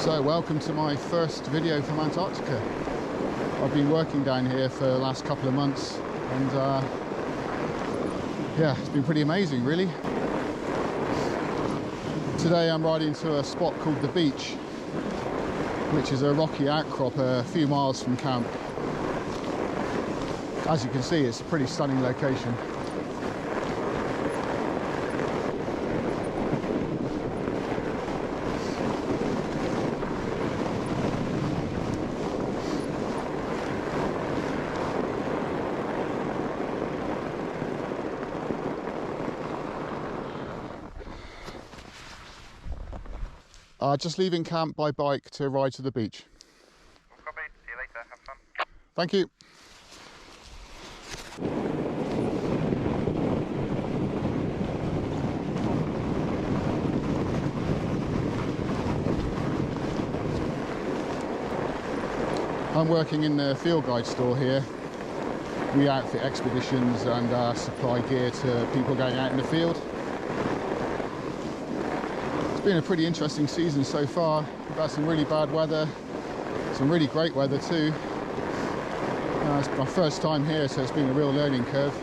So welcome to my first video from Antarctica. I've been working down here for the last couple of months and yeah, it's been pretty amazing really. Today I'm riding to a spot called the beach, which is a rocky outcrop a few miles from camp. As you can see, it's a pretty stunning location. Just leaving camp by bike to ride to the beach. Copy. See you later. Have fun. Thank you. I'm working in the field guide store here. We outfit expeditions and supply gear to people going out in the field. It's been a pretty interesting season so far. We've had some really bad weather, some really great weather too. It's my first time here, so it's been a real learning curve,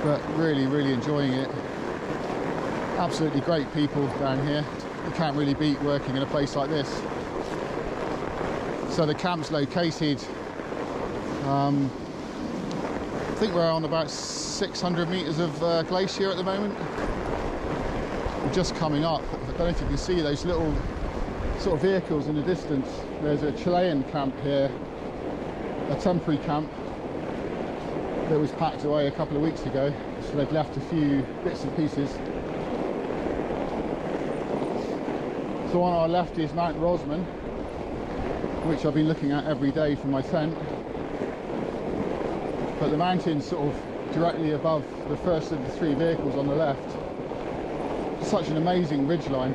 but really enjoying it. Absolutely great people down here. You can't really beat working in a place like this. So the camp's located, I think we're on about 600 meters of glacier at the moment. We're just coming up. I don't know if you can see those little sort of vehicles in the distance. There's a Chilean camp here, a temporary camp that was packed away a couple of weeks ago. So they've left a few bits and pieces. So on our left is Mount Rosman, which I've been looking at every day from my tent. But the mountain's sort of directly above the first of the three vehicles on the left. It's such an amazing ridgeline.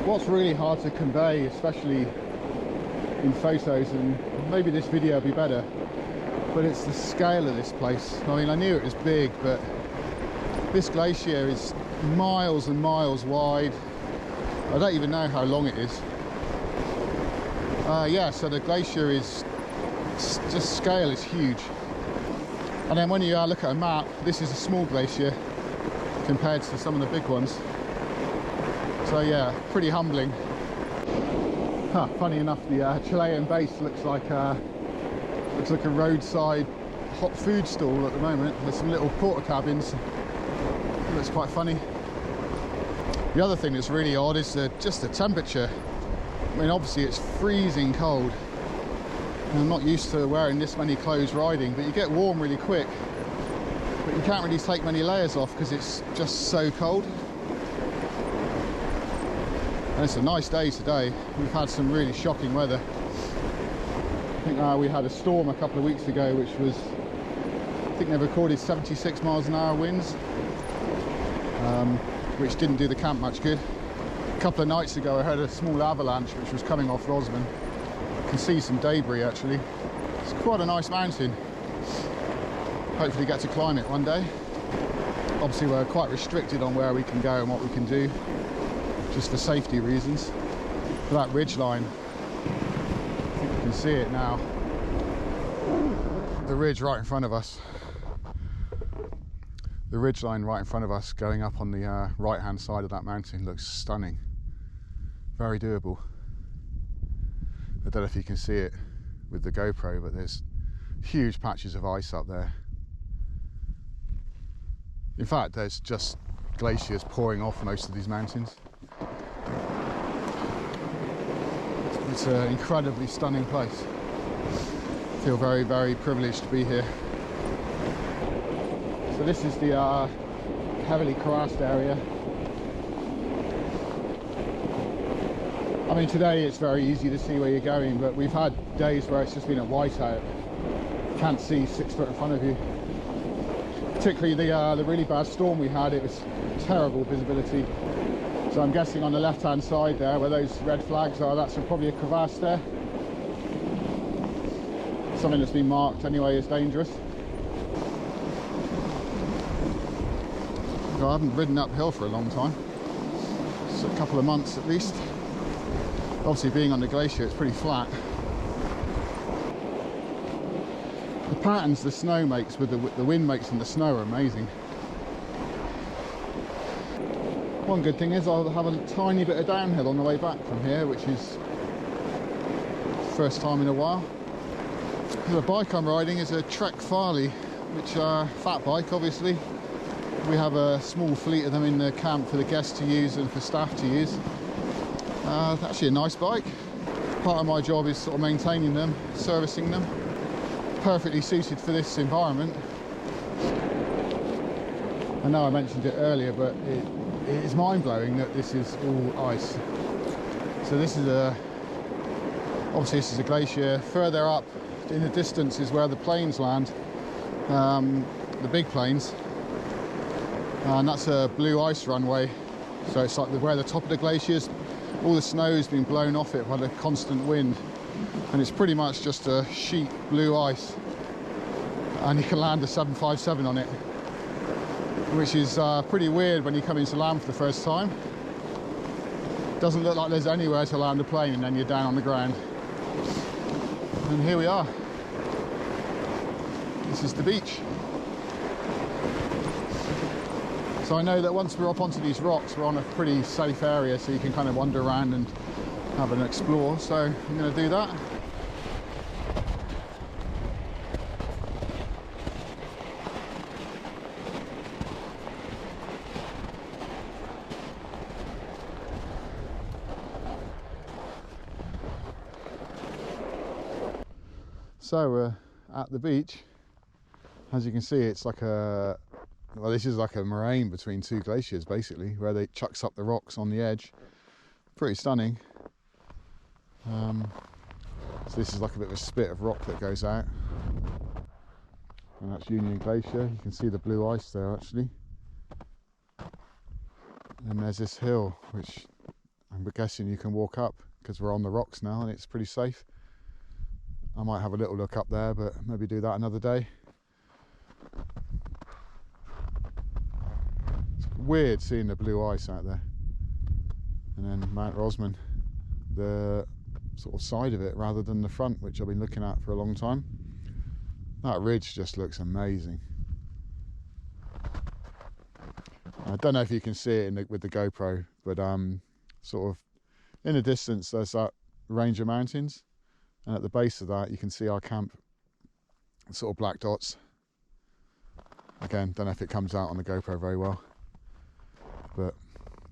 What's really hard to convey, especially in photos, and maybe this video will be better, but it's the scale of this place. I mean, I knew it was big, but this glacier is miles and miles wide. I don't even know how long it is. Yeah, so the glacier is just, scale is huge. And then when you look at a map, this is a small glacier compared to some of the big ones. So yeah, pretty humbling. Funny enough, the Chilean base looks like a roadside hot food stall at the moment. There's some little porta cabins. It looks quite funny. The other thing that's really odd is just the temperature. I mean, obviously it's freezing cold. And I'm not used to wearing this many clothes riding, but you get warm really quick. But you can't really take many layers off because it's just so cold. And it's a nice day today. We've had some really shocking weather. I think we had a storm a couple of weeks ago, which was, I think they recorded 76 miles an hour winds, which didn't do the camp much good. A couple of nights ago I heard a small avalanche which was coming off Rosman. You can see some debris actually. It's quite a nice mountain. Hopefully get to climb it one day. Obviously we're quite restricted on where we can go and what we can do, just for safety reasons. But that ridge line, I think you can see it now. The ridge right in front of us. The ridge line right in front of us going up on the right hand side of that mountain looks stunning. Very doable. I don't know if you can see it with the GoPro, but there's huge patches of ice up there. In fact, there's just glaciers pouring off most of these mountains. It's an incredibly stunning place. I feel very privileged to be here. So this is the heavily crevassed area. I mean, today it's very easy to see where you're going, but we've had days where it's just been a whiteout. You can't see 6 foot in front of you. Particularly the really bad storm we had, it was terrible visibility. So I'm guessing on the left hand side there, where those red flags are, that's probably a crevasse there. Something that's been marked anyway as dangerous. I haven't ridden uphill for a long time. next couple of months at least. Obviously being on the glacier, it's pretty flat. The patterns the snow makes with the wind makes in the snow are amazing. One good thing is I'll have a tiny bit of downhill on the way back from here, which is first time in a while. The bike I'm riding is a Trek Farley, which are fat bike obviously. We have a small fleet of them in the camp for the guests to use and for staff to use. Actually a nice bike. Part of my job is sort of maintaining them, servicing them. Perfectly suited for this environment. I know I mentioned it earlier, but it is mind-blowing that this is all ice. So this is obviously this is a glacier. Further up in the distance is where the plains land, the big plains, and that's a blue ice runway. So it's like where the top of the glacier is. All the snow has been blown off it by the constant wind, and it's pretty much just a sheet blue ice, and you can land a 757 on it, which is pretty weird when you come into land for the first time. Doesn't look like there's anywhere to land a plane, and then you're down on the ground. And here we are. This is the beach. So I know that once we're up onto these rocks, we're on a pretty safe area, so you can kind of wander around and have an explore. So I'm going to do that. So we're at the beach. As you can see, it's like well, this is like a moraine between two glaciers basically, where they chucks up the rocks on the edge. Pretty stunning. So this is like a bit of a spit of rock that goes out, and that's Union Glacier. You can see the blue ice there actually, and there's this hill which I'm guessing you can walk up because we're on the rocks now and it's pretty safe. I might have a little look up there, but maybe do that another day. It's weird seeing the blue ice out there. And then Mount Rosman, the sort of side of it rather than the front, which I've been looking at for a long time. That ridge just looks amazing. I don't know if you can see it with the GoPro, but sort of in the distance there's that range of mountains, and at the base of that you can see our camp, sort of black dots. Again, don't know if it comes out on the GoPro very well, but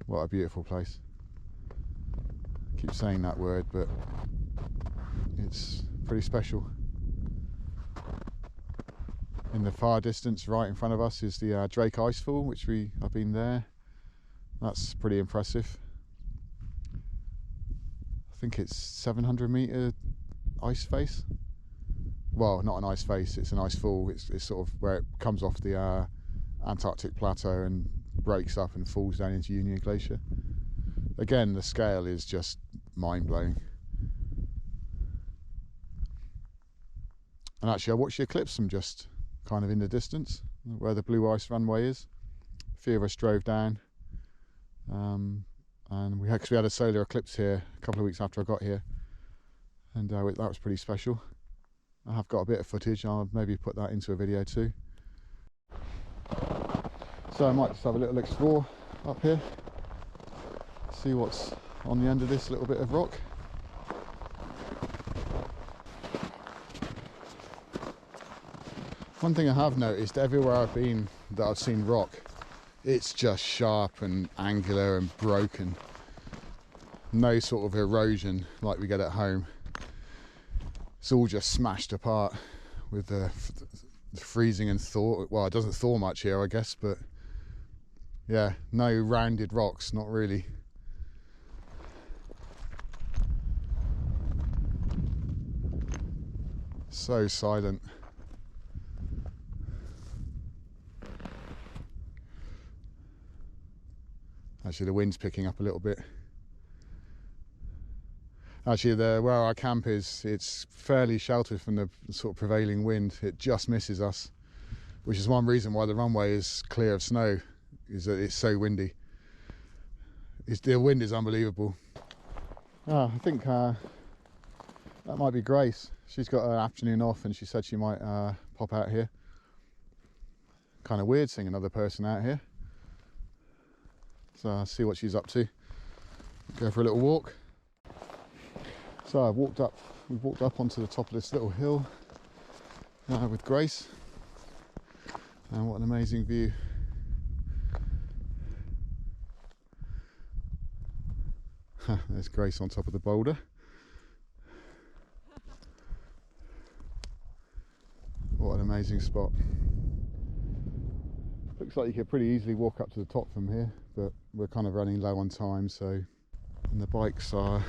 what a beautiful place. I keep saying that word, but it's pretty special. In the far distance, right in front of us, is the Drake Icefall, which I've been there. That's pretty impressive. I think it's 700-meter ice face. Well, not an ice face, it's an ice fall. It's sort of where it comes off the Antarctic plateau and breaks up and falls down into Union Glacier. Again, the scale is just mind-blowing. And actually I watched the eclipse from just kind of in the distance where the blue ice runway is. A few of us drove down, and we had a solar eclipse here a couple of weeks after I got here, and that was pretty special. I have got a bit of footage. I'll maybe put that into a video too. So I might just have a little explore up here, see what's on the end of this little bit of rock. One thing I have noticed, everywhere I've been that I've seen rock, it's just sharp and angular and broken. No sort of erosion like we get at home. It's all just smashed apart with the freezing and thaw. Well, it doesn't thaw much here, I guess, but yeah, no rounded rocks, not really. So silent. Actually, the wind's picking up a little bit. Actually, where our camp is, it's fairly sheltered from the sort of prevailing wind. It just misses us, which is one reason why the runway is clear of snow, is that it's so windy. The wind is unbelievable. I think that might be Grace. She's got an afternoon off and she said she might pop out here. Kind of weird seeing another person out here. So I'll see what she's up to. Go for a little walk. So we've walked up onto the top of this little hill with Grace. And what an amazing view. There's Grace on top of the boulder. What an amazing spot. Looks like you could pretty easily walk up to the top from here, but we're kind of running low on time, so. And the bikes are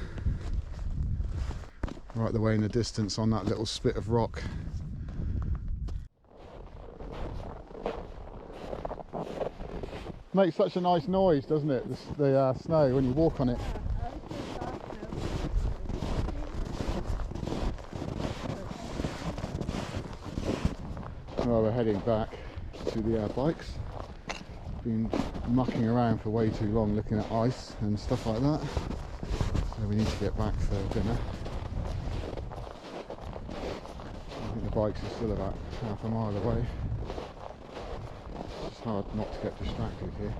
right the way in the distance on that little spit of rock. Makes such a nice noise, doesn't it? The snow when you walk on it. Well, we're heading back to the bikes. Been mucking around for way too long looking at ice and stuff like that. So we need to get back for dinner. I think the bikes are still about half a mile away. It's hard not to get distracted here.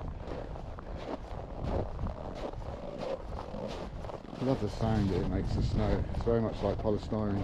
I love the sound that it makes the snow. It's very much like polystyrene.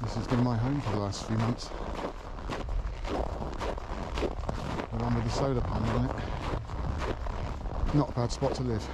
This has been my home for the last few months. The one with the solar panel on it. Not a bad spot to live.